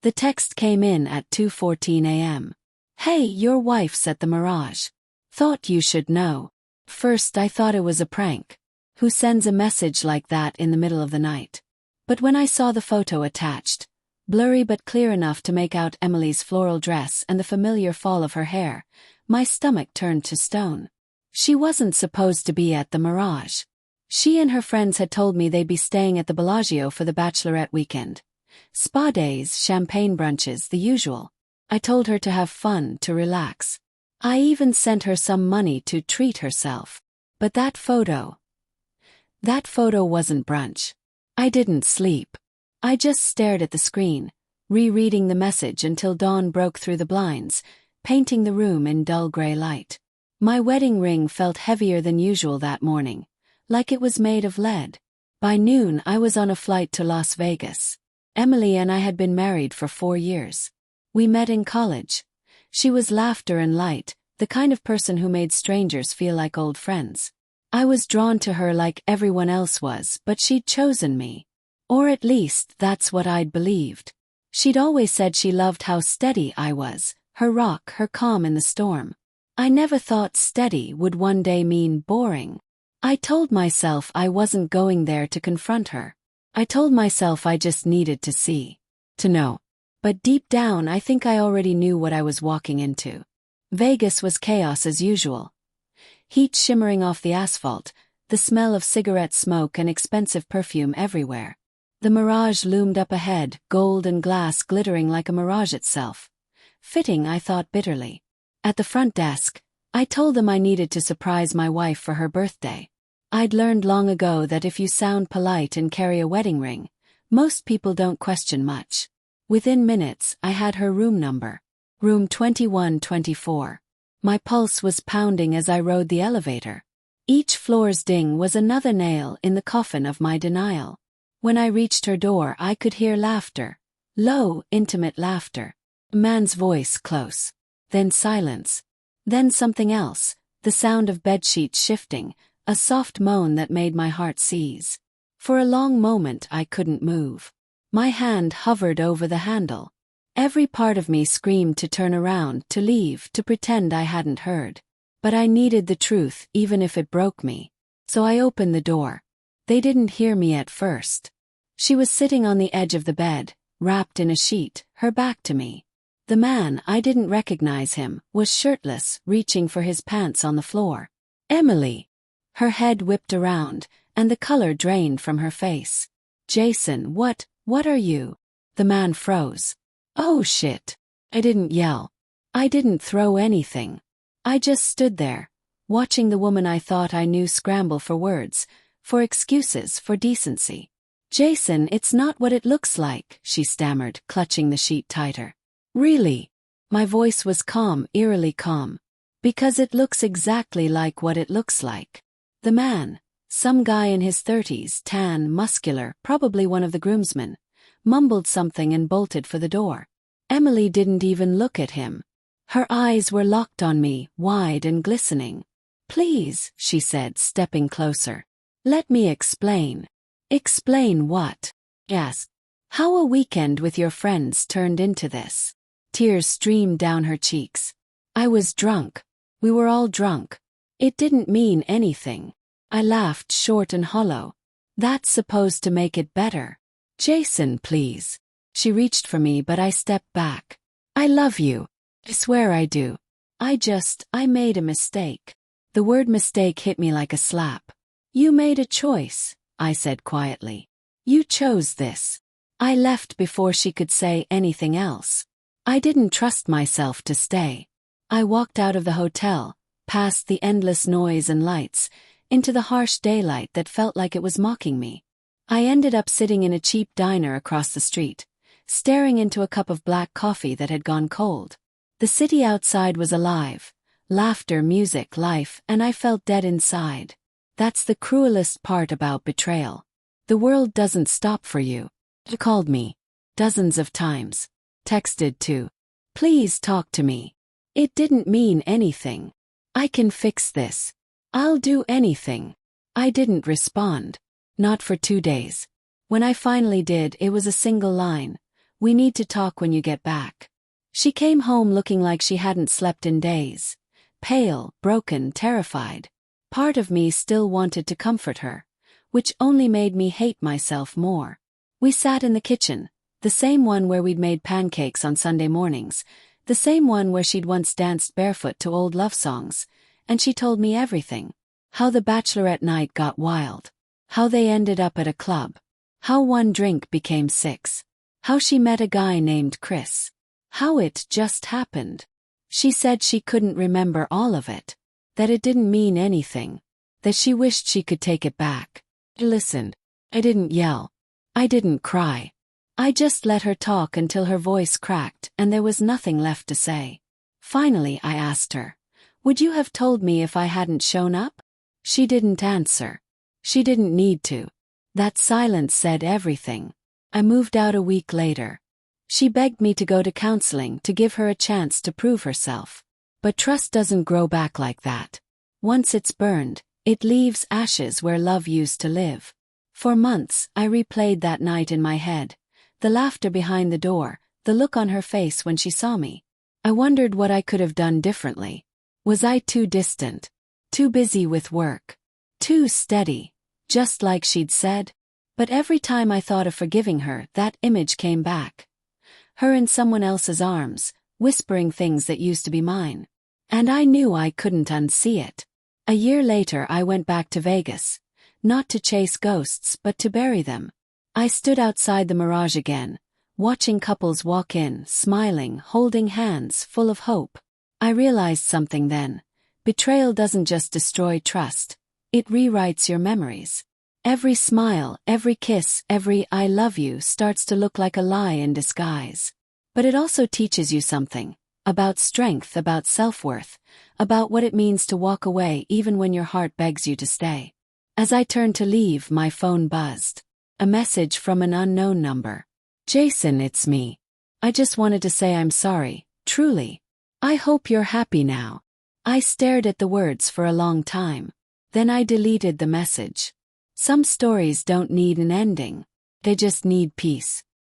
The text came in at 2:14 a.m. Hey, your wife's at the Mirage. Thought you should know. First I thought it was a prank. Who sends a message like that in the middle of the night? But when I saw the photo attached, blurry but clear enough to make out Emily's floral dress and the familiar fall of her hair, my stomach turned to stone. She wasn't supposed to be at the Mirage. She and her friends had told me they'd be staying at the Bellagio for the bachelorette weekend. Spa days, champagne brunches, the usual. I told her to have fun, to relax. I even sent her some money to treat herself. But that photo wasn't brunch. I didn't sleep. I just stared at the screen, rereading the message until dawn broke through the blinds, painting the room in dull gray light. My wedding ring felt heavier than usual that morning, like it was made of lead. By noon I was on a flight to Las Vegas. Emily and I had been married for 4 years. We met in college. She was laughter and light, the kind of person who made strangers feel like old friends. I was drawn to her like everyone else was, but she'd chosen me. Or at least that's what I'd believed. She'd always said she loved how steady I was, her rock, her calm in the storm. I never thought steady would one day mean boring. I told myself I wasn't going there to confront her. I told myself I just needed to see, to know. But deep down I think I already knew what I was walking into. Vegas was chaos as usual. Heat shimmering off the asphalt, the smell of cigarette smoke and expensive perfume everywhere. The Mirage loomed up ahead, gold and glass glittering like a mirage itself. Fitting, I thought bitterly. At the front desk, I told them I needed to surprise my wife for her birthday. I'd learned long ago that if you sound polite and carry a wedding ring, most people don't question much. Within minutes, I had her room number. Room 2124. My pulse was pounding as I rode the elevator. Each floor's ding was another nail in the coffin of my denial. When I reached her door, I could hear laughter. Low, intimate laughter. A man's voice close. Then silence. Then something else, the sound of bedsheets shifting, a soft moan that made my heart seize. For a long moment I couldn't move. My hand hovered over the handle. Every part of me screamed to turn around, to leave, to pretend I hadn't heard. But I needed the truth, even if it broke me. So I opened the door. They didn't hear me at first. She was sitting on the edge of the bed, wrapped in a sheet, her back to me. The man, I didn't recognize him, was shirtless, reaching for his pants on the floor. Emily! Her head whipped around, and the color drained from her face. Jason, what are you? The man froze. Oh shit. I didn't yell. I didn't throw anything. I just stood there, watching the woman I thought I knew scramble for words, for excuses, for decency. Jason, it's not what it looks like, she stammered, clutching the sheet tighter. Really? My voice was calm, eerily calm. Because it looks exactly like what it looks like. The man, some guy in his 30s, tan, muscular, probably one of the groomsmen, mumbled something and bolted for the door. Emily didn't even look at him. Her eyes were locked on me, wide and glistening. Please, she said, stepping closer. Let me explain. Explain what? Asked. How a weekend with your friends turned into this. Tears streamed down her cheeks. I was drunk. We were all drunk. It didn't mean anything. I laughed short and hollow. That's supposed to make it better. Jason, please. She reached for me but I stepped back. I love you. I swear I do. I made a mistake. The word mistake hit me like a slap. You made a choice, I said quietly. You chose this. I left before she could say anything else. I didn't trust myself to stay. I walked out of the hotel, past the endless noise and lights, into the harsh daylight that felt like it was mocking me. I ended up sitting in a cheap diner across the street, staring into a cup of black coffee that had gone cold. The city outside was alive, laughter, music, life, and I felt dead inside. That's the cruelest part about betrayal. The world doesn't stop for you. He called me. Dozens of times. Texted too. Please talk to me. It didn't mean anything. I can fix this. I'll do anything. I didn't respond. Not for 2 days. When I finally did, it was a single line. We need to talk when you get back. She came home looking like she hadn't slept in days. Pale, broken, terrified. Part of me still wanted to comfort her, which only made me hate myself more. We sat in the kitchen, the same one where we'd made pancakes on Sunday mornings, the same one where she'd once danced barefoot to old love songs, and she told me everything. How the bachelorette night got wild. How they ended up at a club. How one drink became 6. How she met a guy named Chris. How it just happened. She said she couldn't remember all of it. That it didn't mean anything. That she wished she could take it back. I listened. I didn't yell. I didn't cry. I just let her talk until her voice cracked and there was nothing left to say. Finally I asked her, "Would you have told me if I hadn't shown up?" She didn't answer. She didn't need to. That silence said everything. I moved out a week later. She begged me to go to counseling to give her a chance to prove herself. But trust doesn't grow back like that. Once it's burned, it leaves ashes where love used to live. For months, I replayed that night in my head. The laughter behind the door, the look on her face when she saw me. I wondered what I could have done differently. Was I too distant? Too busy with work? Too steady? Just like she'd said? But every time I thought of forgiving her, that image came back. Her in someone else's arms, whispering things that used to be mine. And I knew I couldn't unsee it. A year later I went back to Vegas. Not to chase ghosts but to bury them. I stood outside the Mirage again, watching couples walk in, smiling, holding hands, full of hope. I realized something then. Betrayal doesn't just destroy trust. It rewrites your memories. Every smile, every kiss, every "I love you" starts to look like a lie in disguise. But it also teaches you something. About strength, about self-worth, about what it means to walk away even when your heart begs you to stay. As I turned to leave, my phone buzzed. A message from an unknown number. "Jason, it's me. I just wanted to say I'm sorry, truly. I hope you're happy now." I stared at the words for a long time. Then I deleted the message. Some stories don't need an ending. They just need peace.